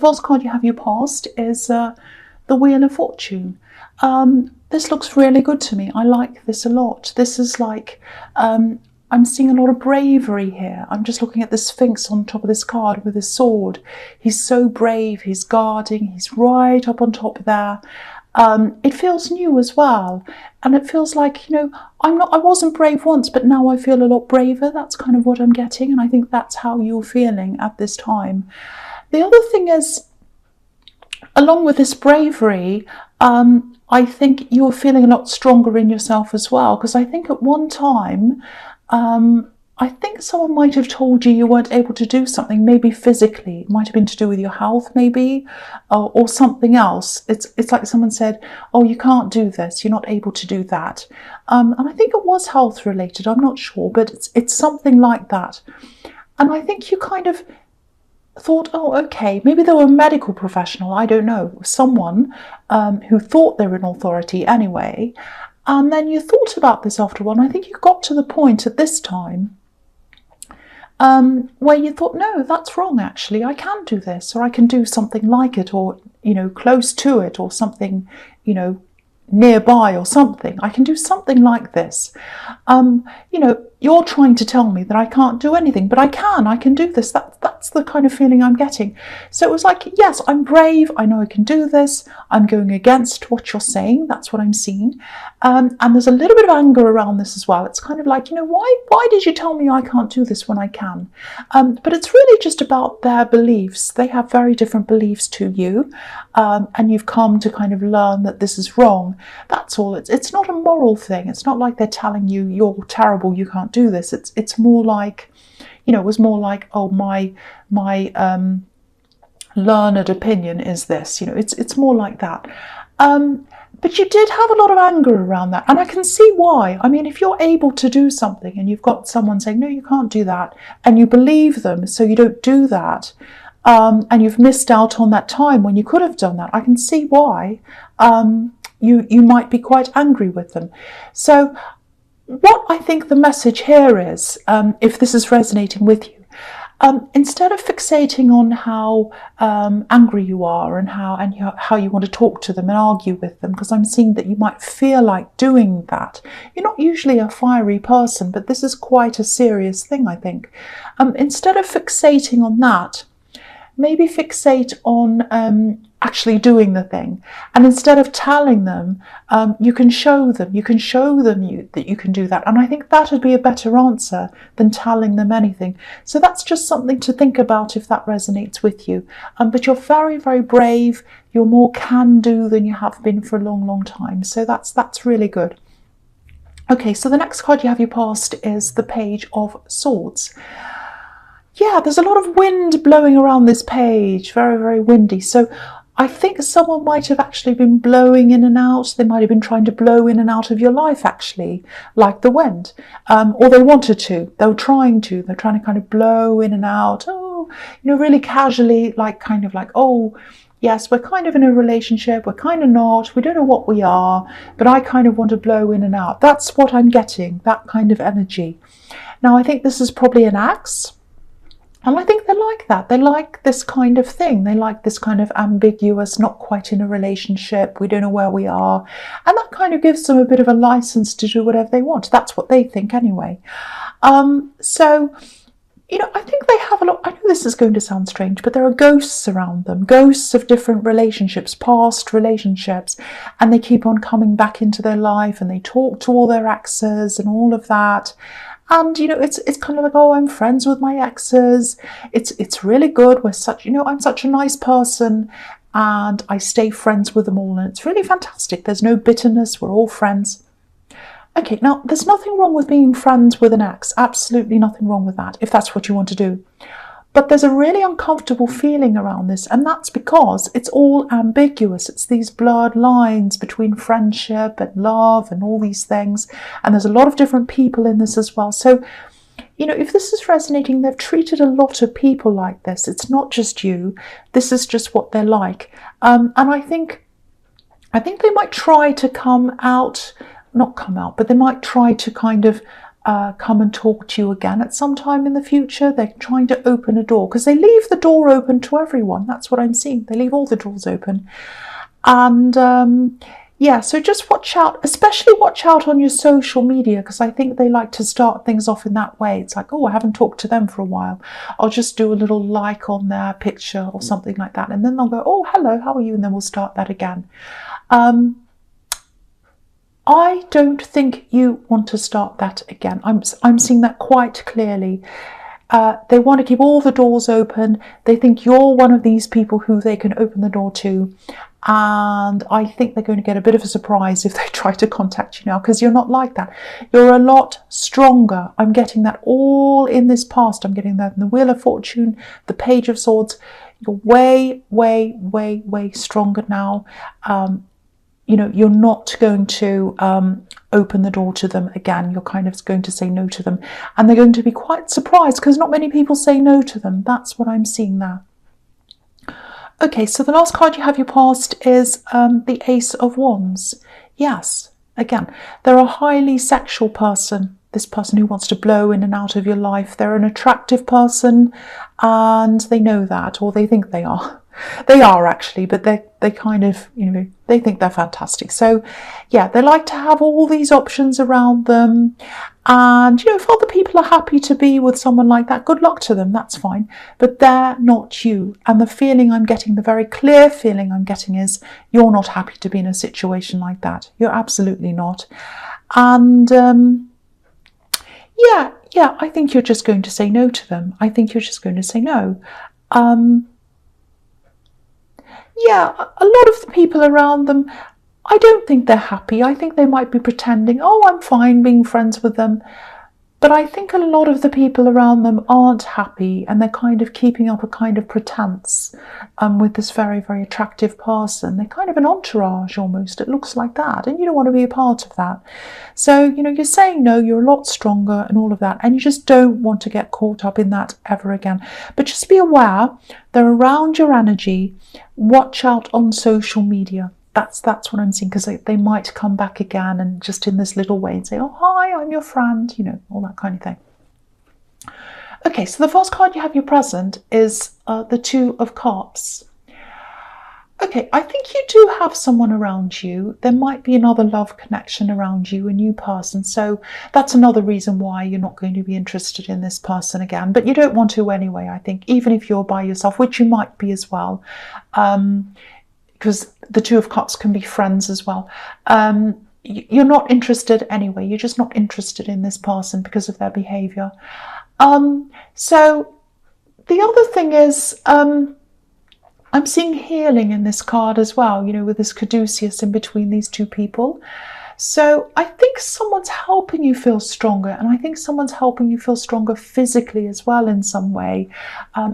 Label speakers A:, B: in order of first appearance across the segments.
A: first card you have you passed is the Wheel of Fortune. This looks really good to me. I like this a lot. This is like, I'm seeing a lot of bravery here. I'm just looking at the Sphinx on top of this card with his sword. He's so brave, he's guarding, he's right up on top there. It feels new as well. And it feels like, I wasn't brave once, but now I feel a lot braver. That's kind of what I'm getting. And I think that's how you're feeling at this time. The other thing is, along with this bravery, I think you're feeling a lot stronger in yourself as well. Because I think at one time, I think someone might have told you weren't able to do something, maybe physically. It might have been to do with your health, maybe, or something else. It's like someone said, oh, you can't do this, you're not able to do that. And I think it was health related, I'm not sure, but it's something like that. And I think you kind of thought, oh, okay, maybe they were a medical professional, I don't know, someone who thought they were an authority anyway. And then you thought about this after a while, and I think you got to the point at this time where you thought, no, that's wrong, actually. I can do this, or I can do something like it, or, close to it, or something, nearby or something. I can do something like this. You're trying to tell me that I can't do anything, but I can do this. That's the kind of feeling I'm getting. So it was like, yes, I'm brave. I know I can do this. I'm going against what you're saying. That's what I'm seeing. And there's a little bit of anger around this as well. It's kind of like, why did you tell me I can't do this when I can? But it's really just about their beliefs. They have very different beliefs to you. And you've come to kind of learn that this is wrong. That's all. It's not a moral thing. It's not like they're telling you you're terrible, you can't do this. It's more like, it was more like, oh, my learned opinion is this. It's more like that. But you did have a lot of anger around that, and I can see why. I mean, if you're able to do something and you've got someone saying, no, you can't do that, and you believe them, so you don't do that, and you've missed out on that time when you could have done that, I can see why you might be quite angry with them. So what I think the message here is, if this is resonating with you, instead of fixating on how angry you are and how you want to talk to them and argue with them, because I'm seeing that you might feel like doing that. You're not usually a fiery person, but this is quite a serious thing, I think. Instead of fixating on that, maybe fixate on actually doing the thing. And instead of telling them, you can show them that you can do that. And I think that would be a better answer than telling them anything. So that's just something to think about if that resonates with you. But you're very, very brave. You're more can-do than you have been for a long, long time. So that's really good. Okay, so the next card you have you passed is the Page of Swords. Yeah, there's a lot of wind blowing around this page, very, very windy. So I think someone might have actually been blowing in and out. They might have been trying to blow in and out of your life, actually, like the wind. Or they wanted to. They were trying to. They're trying to kind of blow in and out. Oh, really casually, kind of like, oh, yes, we're kind of in a relationship. We're kind of not. We don't know what we are. But I kind of want to blow in and out. That's what I'm getting, that kind of energy. Now, I think this is probably an axe. And I think they like that. They like this kind of thing. They like this kind of ambiguous, not quite in a relationship. We don't know where we are. And that kind of gives them a bit of a license to do whatever they want. That's what they think anyway. So, I think they have a lot. I know this is going to sound strange, but there are ghosts around them. Ghosts of different relationships, past relationships. And they keep on coming back into their life and they talk to all their exes and all of that. And, it's kind of like, oh, I'm friends with my exes. It's really good. We're such, I'm such a nice person and I stay friends with them all. And it's really fantastic. There's no bitterness. We're all friends. Okay, now there's nothing wrong with being friends with an ex. Absolutely nothing wrong with that, if that's what you want to do. But there's a really uncomfortable feeling around this, and that's because it's all ambiguous. It's these blurred lines between friendship and love and all these things. And there's a lot of different people in this as well. So, if this is resonating, they've treated a lot of people like this. It's not just you. This is just what they're like. And I think they might try to not come out, but they might try to kind of come and talk to you again at some time in the future. They're trying to open a door, because they leave the door open to everyone. That's what I'm seeing. They leave all the doors open. And yeah, so just watch out, especially watch out on your social media, because I think they like to start things off in that way. It's like, oh, I haven't talked to them for a while. I'll just do a little like on their picture or something like that. And then they'll go, oh, hello, how are you? And then we'll start that again. I don't think you want to start that again. I'm seeing that quite clearly. They want to keep all the doors open. They think you're one of these people who they can open the door to. And I think they're going to get a bit of a surprise if they try to contact you now, because you're not like that. You're a lot stronger. I'm getting that all in this past. I'm getting that in the Wheel of Fortune, the Page of Swords. You're way, way, way, way stronger now. You know, you're not going to open the door to them again. You're kind of going to say no to them. And they're going to be quite surprised, because not many people say no to them. That's what I'm seeing there. Okay, so the last card you have your past is the Ace of Wands. Yes, again, they're a highly sexual person. This person who wants to blow in and out of your life. They're an attractive person, and they know that, or they think they are. They are actually, but they kind of, you know, they think they're fantastic. So yeah, they like to have all these options around them. And, you know, if other people are happy to be with someone like that, good luck to them, that's fine. But they're not you. And the feeling I'm getting, the very clear feeling I'm getting is you're not happy to be in a situation like that. You're absolutely not. And yeah, I think you're just going to say no to them. I think you're just going to say no. Yeah, a lot of the people around them, I don't think they're happy. I think they might be pretending, oh, I'm fine being friends with them. But I think a lot of the people around them aren't happy, and they're kind of keeping up a kind of pretense with this very, very attractive person. They're kind of an entourage almost. It looks like that, and you don't want to be a part of that. So, you know, you're saying no, you're a lot stronger and all of that, and you just don't want to get caught up in that ever again. But just be aware, they're around your energy. Watch out on social media. That's what I'm seeing, because they might come back again and just in this little way and say, oh, hi, I'm your friend, you know, all that kind of thing. Okay, so the first card you have your present is the Two of Cups. Okay, I think you do have someone around you. There might be another love connection around you, a new person. So that's another reason why you're not going to be interested in this person again. But you don't want to anyway, I think, even if you're by yourself, which you might be as well. Because the Two of Cups can be friends as well. You're not interested anyway. You're just not interested in this person because of their behaviour. So the other thing is, I'm seeing healing in this card as well, you know, with this caduceus in between these two people. So I think someone's helping you feel stronger, and I think someone's helping you feel stronger physically as well in some way,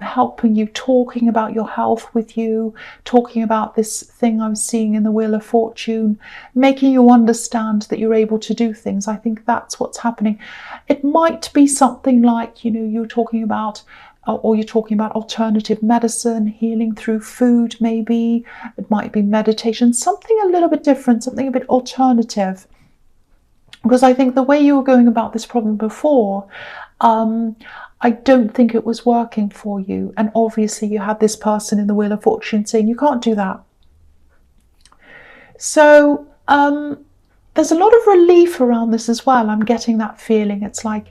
A: helping you, talking about your health with you, talking about this thing I'm seeing in the Wheel of Fortune, making you understand that you're able to do things. I think that's what's happening. It might be something like, you know, you're talking about, or you're talking about alternative medicine, healing through food maybe. It might be meditation, something a little bit different, something a bit alternative. Because I think the way you were going about this problem before, I don't think it was working for you. And obviously you had this person in the Wheel of Fortune saying you can't do that. So there's a lot of relief around this as well. I'm getting that feeling. It's like,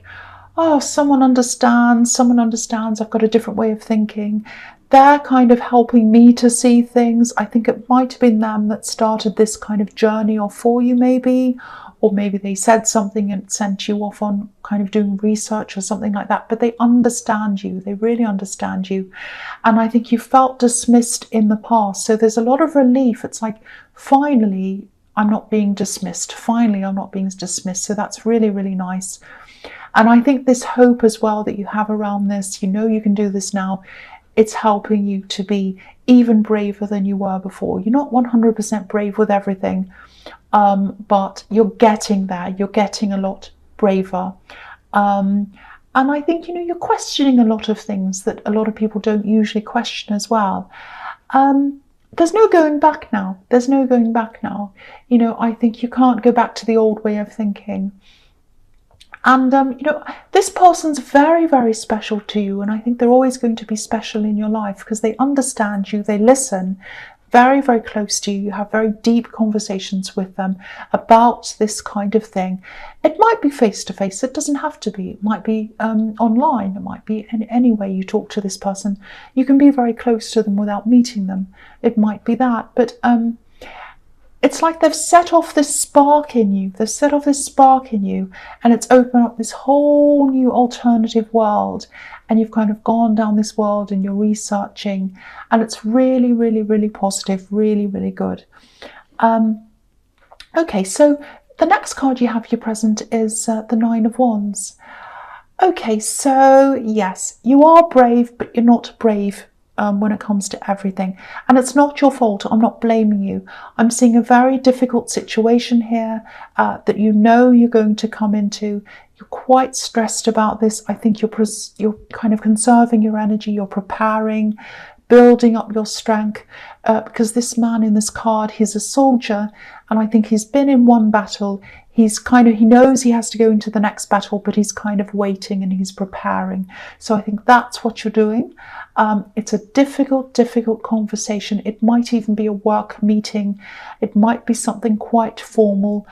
A: oh, someone understands, I've got a different way of thinking. They're kind of helping me to see things. I think it might have been them that started this kind of journey off for you maybe, or maybe they said something and sent you off on kind of doing research or something like that. But they understand you, they really understand you. And I think you felt dismissed in the past. So there's a lot of relief. It's like, finally, I'm not being dismissed. Finally, I'm not being dismissed. So that's really, really nice. And I think this hope as well that you have around this, you know you can do this now, it's helping you to be even braver than you were before. You're not 100% brave with everything, but you're getting there. You're getting a lot braver. And I think, you know, you're questioning a lot of things that a lot of people don't usually question as well. There's no going back now. There's no going back now. You know, I think you can't go back to the old way of thinking. And, this person's very, very special to you. And I think they're always going to be special in your life because they understand you, they listen, very, very close to you. You have very deep conversations with them about this kind of thing. It might be face to face. It doesn't have to be. It might be online. It might be any way you talk to this person. You can be very close to them without meeting them. It might be that. But it's like they've set off this spark in you. They've set off this spark in you, and it's opened up this whole new alternative world. And you've kind of gone down this world and you're researching, and it's really, really, really positive, really, really good. Okay, so the next card you have for your present is the Nine of Wands. Okay, so yes, you are brave, but you're not brave when it comes to everything. And it's not your fault. I'm not blaming you. I'm seeing a very difficult situation here that you're going to come into. You're quite stressed about this. I think you're kind of conserving your energy. You're preparing, building up your strength, because this man in this card, he's a soldier, and I think he's been in one battle. He knows he has to go into the next battle, but he's kind of waiting and he's preparing. So I think that's what you're doing. It's a difficult conversation. It might even be a work meeting. It might be something quite formal.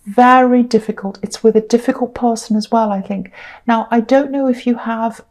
A: Very difficult. It's with a difficult person as well, I think. Now, I don't know if you have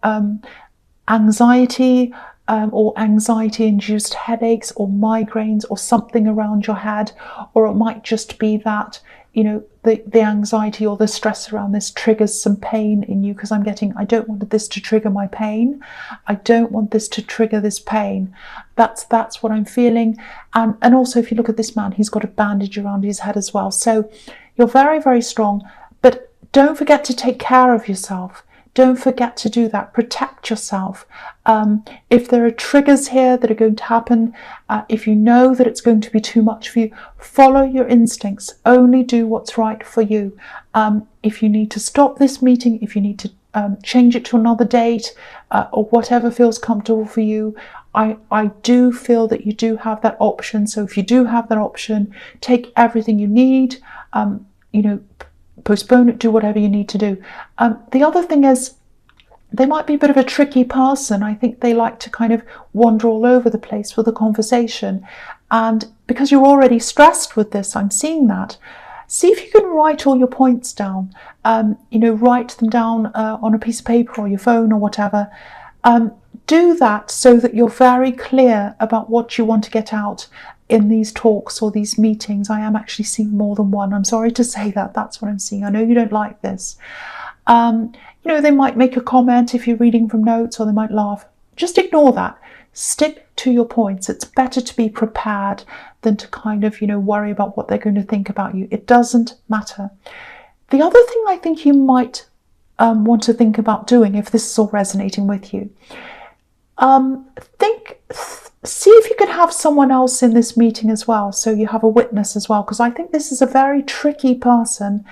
A: anxiety or anxiety-induced headaches or migraines or something around your head, or it might just be that the anxiety or the stress around this triggers some pain in you, because I don't want this to trigger my pain. I don't want this to trigger this pain. That's what I'm feeling. And also, if you look at this man, he's got a bandage around his head as well. So you're very, very strong, but don't forget to take care of yourself. Don't forget to do that. Protect yourself. If there are triggers here that are going to happen, if you know that it's going to be too much for you, follow your instincts. Only do what's right for you. If you need to stop this meeting, if you need to change it to another date, or whatever feels comfortable for you, I do feel that you do have that option. So if you do have that option, take everything you need, postpone it, do whatever you need to do. The other thing is, they might be a bit of a tricky person. I think they like to kind of wander all over the place with the conversation. And because you're already stressed with this, I'm seeing that. See if you can write all your points down. Write them down on a piece of paper or your phone or whatever. Do that so that you're very clear about what you want to get out in these talks or these meetings. I am actually seeing more than one. I'm sorry to say that. That's what I'm seeing. I know you don't like this. They might make a comment if you're reading from notes, or they might laugh. Just ignore that. Stick to your points. It's better to be prepared than to kind of, worry about what they're going to think about you. It doesn't matter. The other thing I think you might want to think about doing, if this is all resonating with you, see if you could have someone else in this meeting as well, so you have a witness as well, because I think this is a very tricky person,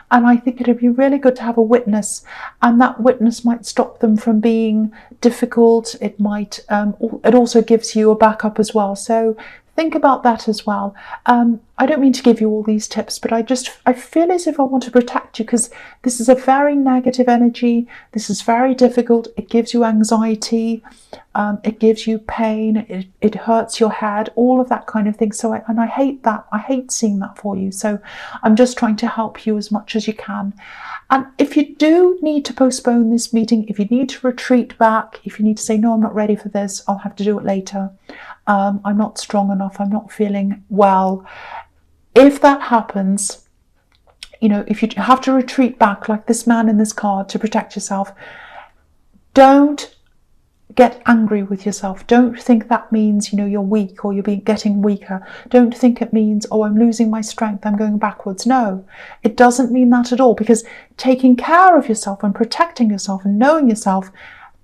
A: and I think it'd be really good to have a witness, and that witness might stop them from being difficult. It might, it also gives you a backup as well, so think about that as well. I don't mean to give you all these tips, but I feel as if I want to protect you, because this is a very negative energy. This is very difficult. It gives you anxiety. It gives you pain. It hurts your head, all of that kind of thing. So I hate that. I hate seeing that for you. So I'm just trying to help you as much as you can. And if you do need to postpone this meeting, if you need to retreat back, if you need to say, no, I'm not ready for this, I'll have to do it later. I'm not strong enough. I'm not feeling well. If that happens, if you have to retreat back like this man in this card to protect yourself, don't get angry with yourself. Don't think that means, you're weak or you're getting weaker. Don't think it means, oh, I'm losing my strength, I'm going backwards. No, it doesn't mean that at all, because taking care of yourself and protecting yourself and knowing yourself,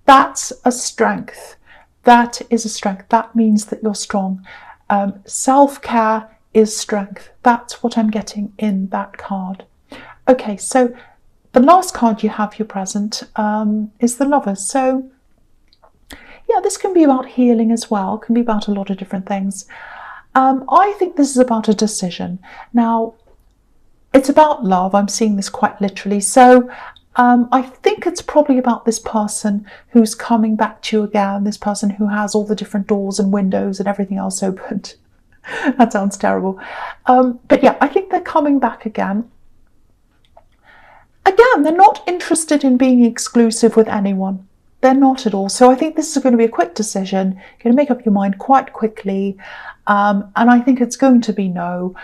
A: that's a strength. That is a strength. That means that you're strong. Self-care is strength. That's what I'm getting in that card. Okay, so the last card you have, your present, is the Lovers. So yeah, this can be about healing as well. It can be about a lot of different things. I think this is about a decision. Now, it's about love. I'm seeing this quite literally. So I think it's probably about this person who's coming back to you again, this person who has all the different doors and windows and everything else opened. That sounds terrible. But yeah, I think they're coming back again. Again, they're not interested in being exclusive with anyone. They're not at all. So I think this is going to be a quick decision. You're going to make up your mind quite quickly. And I think it's going to be no.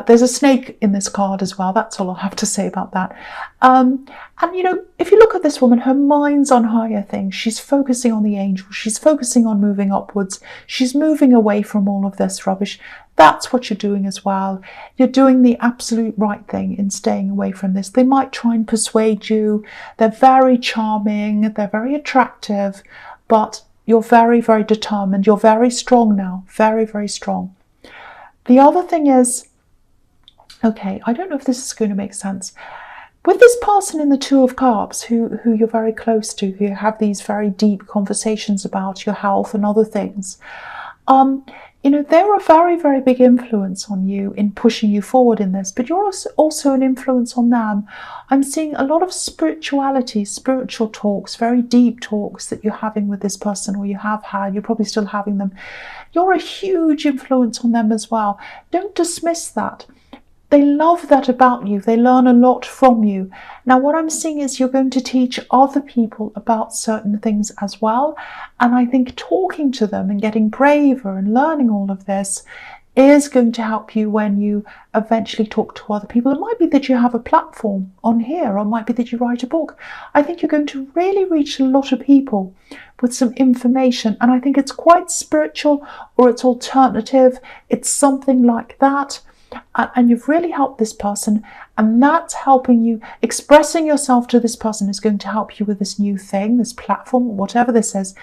A: There's a snake in this card as well. That's all I'll have to say about that. And, you know, if you look at this woman, her mind's on higher things. She's focusing on the angels. She's focusing on moving upwards. She's moving away from all of this rubbish. That's what you're doing as well. You're doing the absolute right thing in staying away from this. They might try and persuade you. They're very charming. They're very attractive. But you're very, very determined. You're very strong now. Very, very strong. The other thing is, okay, I don't know if this is going to make sense. With this person in the Two of Cups, who you're very close to, who you have these very deep conversations about your health and other things, you know, they're a very, very big influence on you in pushing you forward in this, but you're also an influence on them. I'm seeing a lot of spirituality, spiritual talks, very deep talks that you're having with this person, or you have had, you're probably still having them. You're a huge influence on them as well. Don't dismiss that. They love that about you. They learn a lot from you. Now, what I'm seeing is you're going to teach other people about certain things as well. And I think talking to them and getting braver and learning all of this is going to help you when you eventually talk to other people. It might be that you have a platform on here, or it might be that you write a book. I think you're going to really reach a lot of people with some information. And I think it's quite spiritual, or it's alternative. It's something like that. And you've really helped this person, and that's helping you. Expressing yourself to this person is going to help you with this new thing, this platform, whatever this is.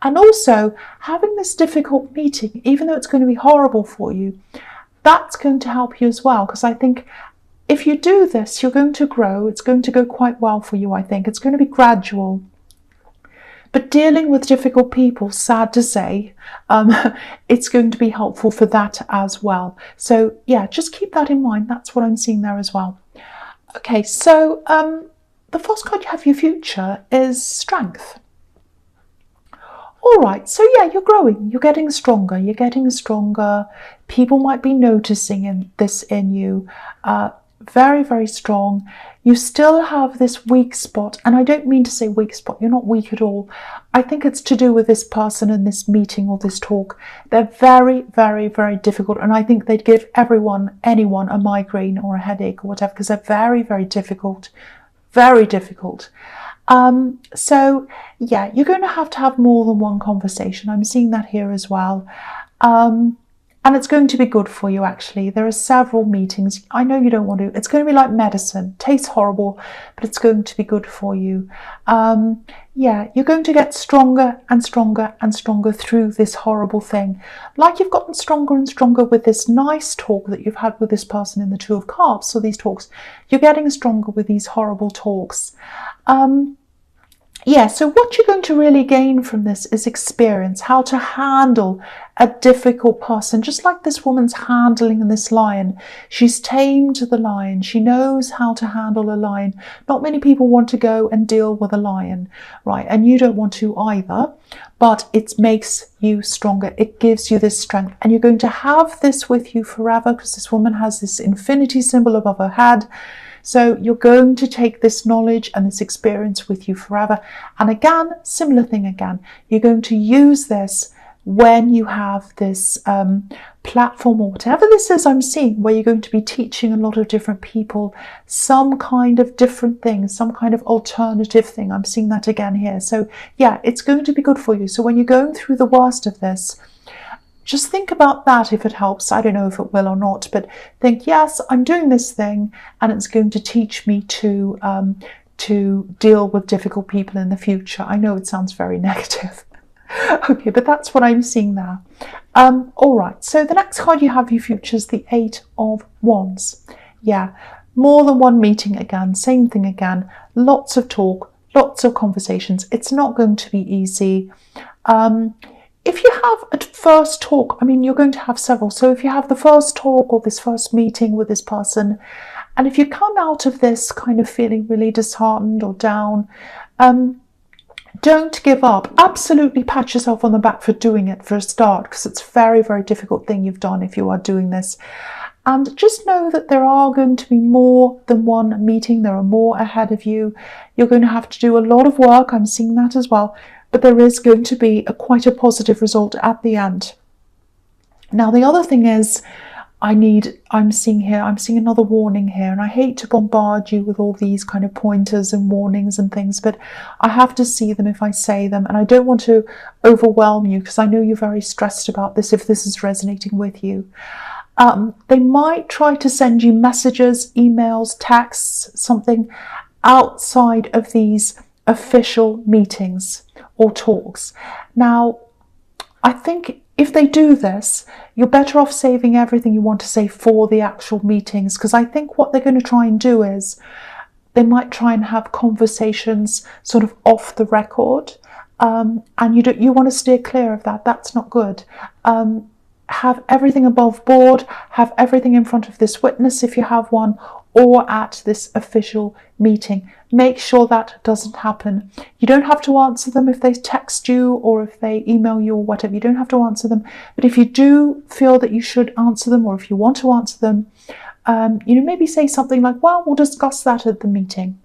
A: And also having this difficult meeting, even though it's going to be horrible for you, that's going to help you as well. Because I think if you do this, you're going to grow. It's going to go quite well for you, I think. It's going to be gradual. But dealing with difficult people, sad to say, it's going to be helpful for that as well. So yeah, just keep that in mind. That's what I'm seeing there as well. Okay, so the first card you have for your future is Strength. All right, so yeah, you're growing. You're getting stronger. You're getting stronger. People might be noticing this in you. Very, very strong. You still have this weak spot, and I don't mean to say weak spot. You're not weak at all. I think it's to do with this person and this meeting or this talk. They're very, very, very difficult, and I think they'd give anyone a migraine or a headache or whatever, because they're very, very difficult. Very difficult. So yeah, you're going to have more than one conversation. I'm seeing that here as well. And it's going to be good for you, actually. There are several meetings. I know you don't want to. It's going to be like medicine. Tastes horrible, but it's going to be good for you. Yeah, you're going to get stronger and stronger and stronger through this horrible thing. Like you've gotten stronger and stronger with this nice talk that you've had with this person in the Two of Cups. So these talks, you're getting stronger with these horrible talks. Yeah, so what you're going to really gain from this is experience, how to handle a difficult person, just like this woman's handling this lion. She's tamed the lion. She knows how to handle a lion. Not many people want to go and deal with a lion, right? And you don't want to either, but it makes you stronger. It gives you this strength, and you're going to have this with you forever, because this woman has this infinity symbol above her head. So you're going to take this knowledge and this experience with you forever. And again, similar thing again, you're going to use this when you have this platform or whatever this is I'm seeing, where you're going to be teaching a lot of different people some kind of different thing, some kind of alternative thing. I'm seeing that again here. So yeah, it's going to be good for you. So when you're going through the worst of this, just think about that if it helps. I don't know if it will or not, but think, yes, I'm doing this thing and it's going to teach me to deal with difficult people in the future. I know it sounds very negative. Okay, but that's what I'm seeing there. All right, so the next card you have for your future is the Eight of Wands. Yeah, more than one meeting again, same thing again, lots of talk, lots of conversations. It's not going to be easy. If you have a first talk, I mean, you're going to have several. So if you have the first talk or this first meeting with this person, And if you come out of this kind of feeling really disheartened or down, don't give up. Absolutely pat yourself on the back for doing it for a start, because it's a very, very difficult thing you've done if you are doing this. And just know that there are going to be more than one meeting. There are more ahead of you. You're going to have to do a lot of work. I'm seeing that as well. But there is going to be quite a positive result at the end. Now, the other thing is, I'm seeing another warning here, and I hate to bombard you with all these kind of pointers and warnings and things, but I have to see them if I say them, and I don't want to overwhelm you, because I know you're very stressed about this if this is resonating with you. They might try to send you messages, emails, texts, something outside of these official meetings or talks. Now, I think if they do this, you're better off saving everything you want to say for the actual meetings, because I think what they're going to try and do is they might try and have conversations sort of off the record, and you want to steer clear of that. That's not good. Have everything above board, have everything in front of this witness if you have one, or at this official meeting. Make sure that doesn't happen. You don't have to answer them if they text you or if they email you or whatever. You don't have to answer them. But if you do feel that you should answer them, or if you want to answer them, maybe say something like, well, we'll discuss that at the meeting.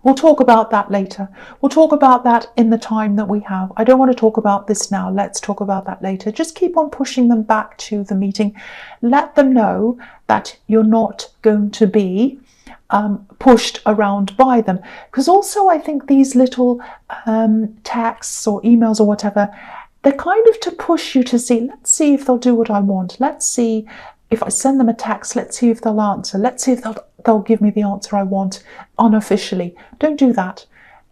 A: We'll talk about that later. We'll talk about that in the time that we have. I don't want to talk about this now. Let's talk about that later. Just keep on pushing them back to the meeting. Let them know that you're not going to be pushed around by them. Because also I think these little texts or emails or whatever, they're kind of to push you to see, let's see if they'll do what I want. Let's see if I send them a text, let's see if they'll answer. Let's see if they'll give me the answer I want unofficially. Don't do that.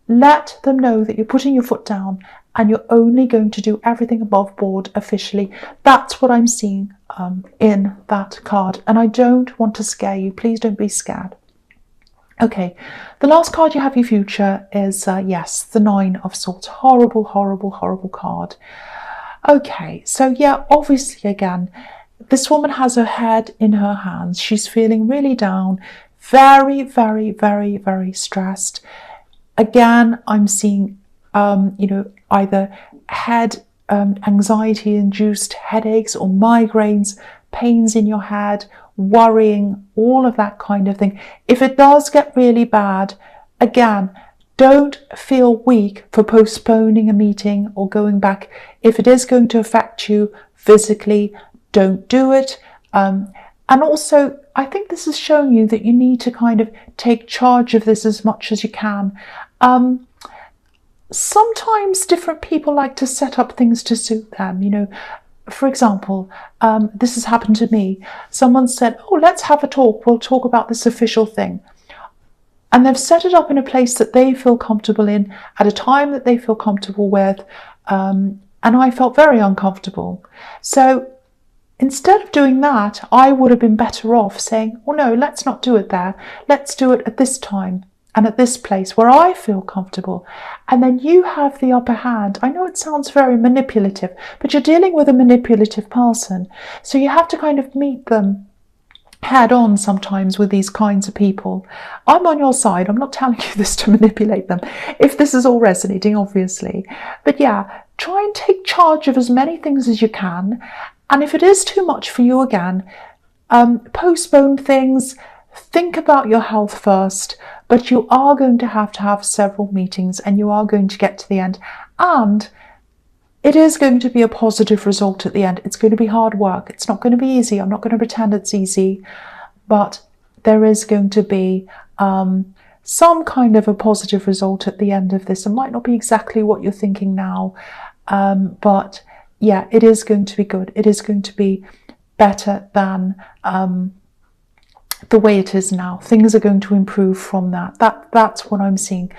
A: Let them know that you're putting your foot down and you're only going to do everything above board officially. That's what I'm seeing in that card. And I don't want to scare you. Please don't be scared. Okay, the last card you have, your future, is, yes, the Nine of Swords. Horrible, horrible, horrible card. Okay, so yeah, obviously, again, this woman has her head in her hands. She's feeling really down, very, very, very, very stressed. Again, I'm seeing, either head anxiety-induced headaches or migraines, pains in your head, worrying, all of that kind of thing. If it does get really bad, again, don't feel weak for postponing a meeting or going back. If it is going to affect you physically, don't do it. And also, I think this is showing you that you need to kind of take charge of this as much as you can. Sometimes different people like to set up things to suit them, For example, this has happened to me. Someone said, oh, let's have a talk. We'll talk about this official thing. And they've set it up in a place that they feel comfortable in, at a time that they feel comfortable with. And I felt very uncomfortable. So instead of doing that, I would have been better off saying, oh no, let's not do it there. Let's do it at this time and at this place where I feel comfortable. And then you have the upper hand. I know it sounds very manipulative, but you're dealing with a manipulative person. So you have to kind of meet them head on sometimes with these kinds of people. I'm on your side. I'm not telling you this to manipulate them, if this is all resonating, obviously. But yeah, try and take charge of as many things as you can. And if it is too much for you, again, postpone things, think about your health first, but you are going to have several meetings and you are going to get to the end. And it is going to be a positive result at the end. It's going to be hard work. It's not going to be easy. I'm not going to pretend it's easy, but there is going to be some kind of a positive result at the end of this. It might not be exactly what you're thinking now, but yeah, it is going to be good. It is going to be better than the way it is now. Things are going to improve from that. That's what I'm seeing.